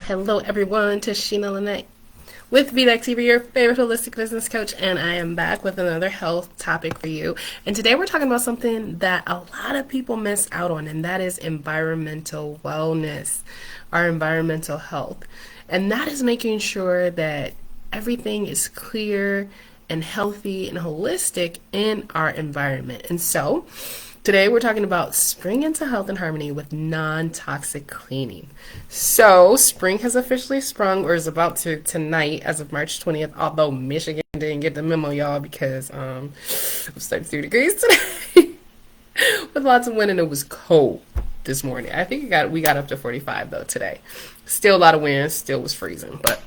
Hello, everyone. Tashina Lene with VDEC TV, your favorite holistic business coach, and I am back with another health topic for you. And today we're talking about something that a lot of people miss out on, and that is environmental wellness, our environmental health. And that is making sure that everything is clear and healthy and holistic in our environment. And so, today we're talking about spring into health and harmony with non-toxic cleaning. So spring has officially sprung or is about to tonight as of March 20th, although Michigan didn't get the memo, y'all, because it was 33 degrees today with lots of wind and it was cold this morning. I think we got up to 45 though today. Still a lot of wind, still was freezing, but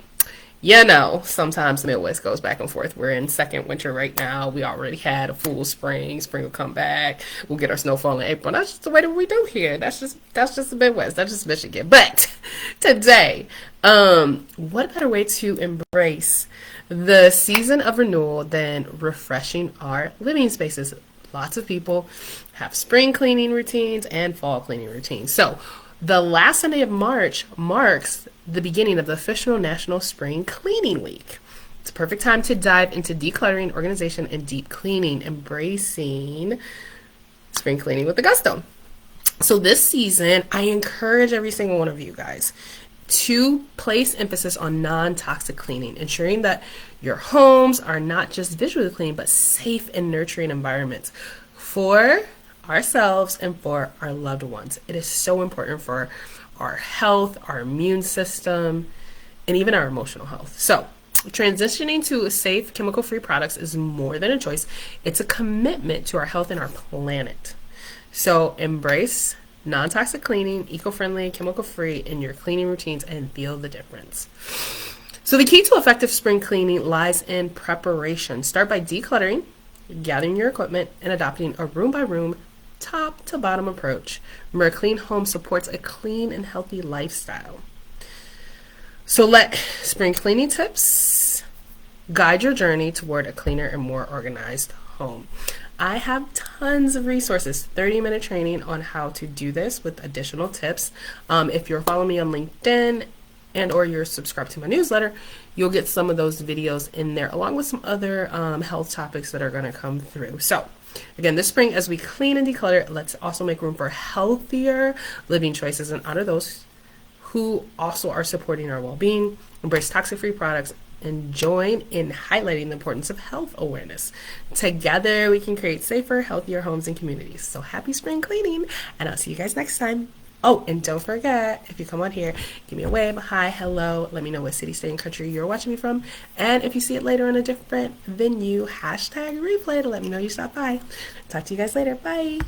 sometimes the Midwest goes back and forth. We're in second winter right now. We already had a full spring. Spring will come back. We'll get our snowfall in April. That's just the way that we do here. That's just the Midwest. That's just Michigan. But today, what better way to embrace the season of renewal than refreshing our living spaces? Lots of people have spring cleaning routines and fall cleaning routines. So the last Sunday of March marks the beginning of the official National Spring Cleaning Week. It's a perfect time to dive into decluttering, organization, and deep cleaning, embracing spring cleaning with the gusto. So this season, I encourage every single one of you guys to place emphasis on non-toxic cleaning, ensuring that your homes are not just visually clean, but safe and nurturing environments for ourselves and for our loved ones. It is so important for our health, our immune system, and even our emotional health. So, transitioning to safe, chemical-free products is more than a choice. It's a commitment to our health and our planet. So, embrace non-toxic cleaning, eco-friendly, chemical-free in your cleaning routines and feel the difference. So, the key to effective spring cleaning lies in preparation. Start by decluttering, gathering your equipment, and adopting a room-by-room, top to bottom approach. Remember, a clean home supports a clean and healthy lifestyle. So let spring cleaning tips guide your journey toward a cleaner and more organized home. I have tons of resources, 30-minute training on how to do this with additional tips. If you're following me on LinkedIn and or you're subscribed to my newsletter, you'll get some of those videos in there along with some other health topics that are going to come through. So again, this spring, as we clean and declutter, let's also make room for healthier living choices and honor those who also are supporting our well-being, embrace toxic-free products, and join in highlighting the importance of health awareness. Together, we can create safer, healthier homes and communities. So happy spring cleaning, and I'll see you guys next time. Oh, and don't forget, if you come on here, give me a wave, hi, hello, let me know what city, state, and country you're watching me from. And if you see it later in a different venue, hashtag replay to let me know you stopped by. Talk to you guys later. Bye.